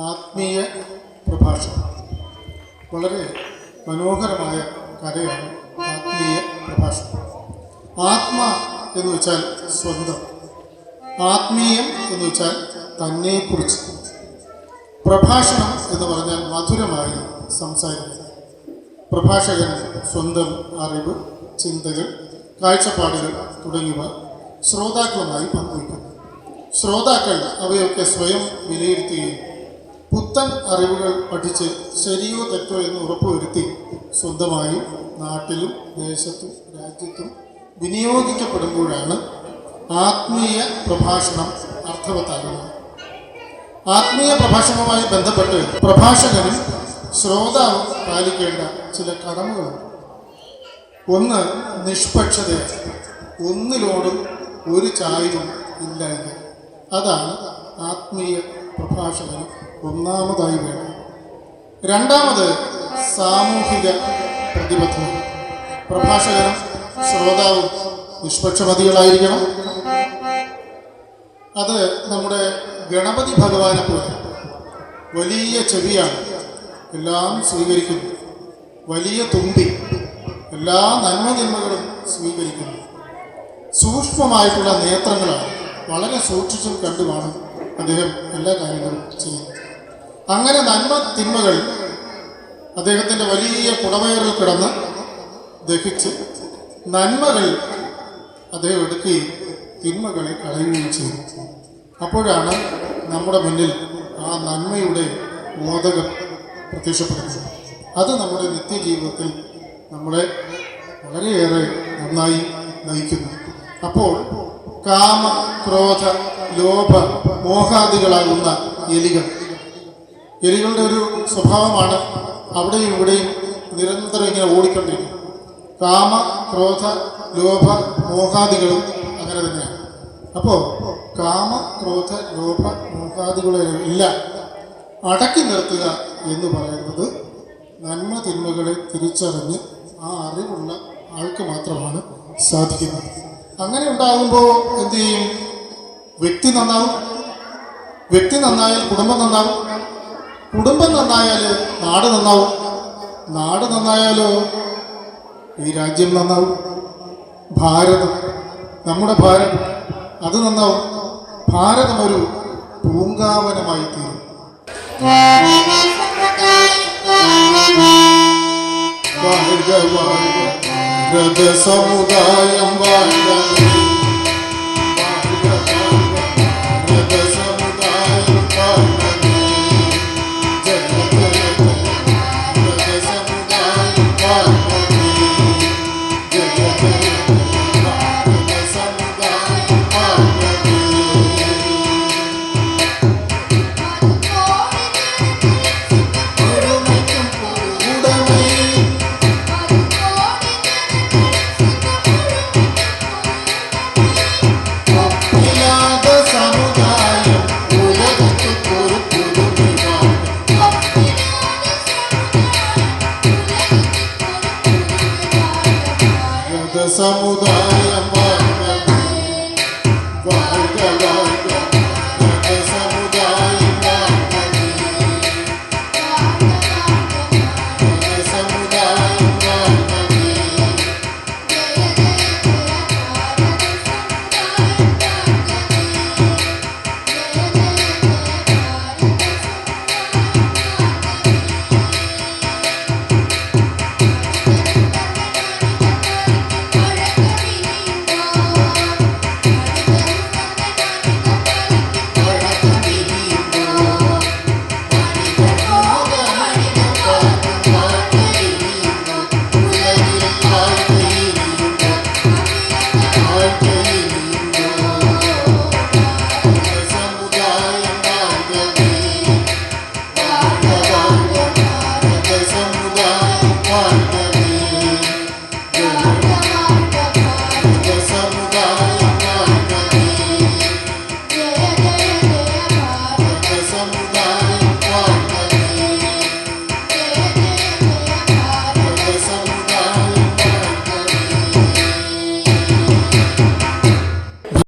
ആത്മീയ പ്രഭാഷണം. വളരെ മനോഹരമായ കഥയാണ് ആത്മീയ പ്രഭാഷണം. ആത്മ എന്ന് വെച്ചാൽ സ്വന്തം, ആത്മീയം എന്ന് വെച്ചാൽ തന്നെക്കുറിച്ച്, പ്രഭാഷണം എന്ന് പറഞ്ഞാൽ മധുരമായി സംസാരിക്കുക. പ്രഭാഷകൻ സ്വന്തം അറിവ്, ചിന്തകൾ, കാഴ്ചപ്പാടുകൾ തുടങ്ങിയവ ശ്രോതാക്കളുമായി പങ്കുവയ്ക്കുന്നു. ശ്രോതാക്കൾ അവയൊക്കെ സ്വയം വിലയിരുത്തുകയും പുത്തൻ അറിവുകൾ പഠിച്ച് ശരിയോ തെറ്റോ എന്ന് ഉറപ്പുവരുത്തി സ്വന്തമായും നാട്ടിലും ദേശത്തും രാജ്യത്തും വിനിയോഗിക്കപ്പെടുമ്പോഴാണ് ആത്മീയ പ്രഭാഷണം അർത്ഥവത്താകുന്നത്. ആത്മീയ പ്രഭാഷണവുമായി ബന്ധപ്പെട്ട് പ്രഭാഷകനും ശ്രോതാവും പാലിക്കേണ്ട ചില കടമകളുണ്ട്. ഒന്ന്, നിഷ്പക്ഷതയാണ്. ഒന്നിലോടും ഒരു ചായവും ഇല്ലായ്മ. അതാണ് ആത്മീയ പ്രഭാഷകന് ഒന്നാമതായി വേണം. രണ്ടാമത്, സാമൂഹിക പ്രതിബദ്ധത. പ്രഭാഷകനും ശ്രോതാവും നിഷ്പക്ഷമതികളായിരിക്കണം. അത് നമ്മുടെ ഗണപതി ഭഗവാനെ പോലെ വലിയ ചെവിയാണ്, എല്ലാം സ്വീകരിക്കുന്നു. വലിയ തുമ്പി, എല്ലാ നന്മതിന്മകളും സ്വീകരിക്കുന്നു. സൂക്ഷ്മമായിട്ടുള്ള നേത്രങ്ങളാണ്, വളരെ സൂക്ഷിച്ചും കണ്ടുമാണ് അദ്ദേഹം എല്ലാ കാര്യങ്ങളും ചെയ്യുന്നത്. അങ്ങനെ നന്മ തിന്മകൾ അദ്ദേഹത്തിൻ്റെ വലിയ കുടവയറിൽ കിടന്ന് ദഹിച്ച് നന്മകൾ അദ്ദേഹം എടുക്കുകയും തിന്മകളെ കളയുകയും ചെയ്യും. അപ്പോഴാണ് നമ്മുടെ മുന്നിൽ ആ നന്മയുടെ മോദകം പ്രത്യക്ഷപ്പെടുന്നത്. അത് നമ്മുടെ നിത്യജീവിതത്തിൽ നമ്മളെ വളരെയേറെ നന്നായി നയിക്കുന്നു. അപ്പോൾ കാമ, ക്രോധ, ലോഭ, മോഹാദികളാകുന്ന എലികളുടെ ഒരു സ്വഭാവമാണ് അവിടെയും ഇവിടെയും നിരന്തരം ഇങ്ങനെ ഓടിക്കൊണ്ടിരിക്കും. കാമ, ക്രോധ, ലോഭ, മോഹാദികളും അങ്ങനെ തന്നെയാണ്. അപ്പോൾ കാമ, ക്രോധ, ലോഭ, മോഹാദികളെല്ലാം അടക്കി നിർത്തുക എന്ന് പറയുന്നത് നന്മ തിന്മകളെ തിരിച്ചറിഞ്ഞ് ആ അറിവുള്ള ആൾക്ക് മാത്രമാണ് സാധിക്കുന്നത്. അങ്ങനെ ഉണ്ടാകുമ്പോൾ എന്തു ചെയ്യും? വ്യക്തി നന്നാവും. വ്യക്തി നന്നായാൽ കുടുംബം നന്നാവും. കുടുംബം നന്നായാൽ നാട് നന്നാവും. നാട് നന്നായാലോ ഈ രാജ്യം നന്നാവും. ഭാരതം, നമ്മുടെ ഭാരതം, അത് നന്നാവും. ഭാരതം ഒരു പൂങ്കാവനമായി തീരും. வாழ்க வாழ்க ரத சமுதாயம் வாழ்க, வாழ்க வாழ்க ரத சமுதாயம் வாழ்க, ஜெய ஜெய ரத சமுதாயம் வாழ்க, ஜெய ஜெய ரத சமுதாயம் வாழ்க. സമുദായ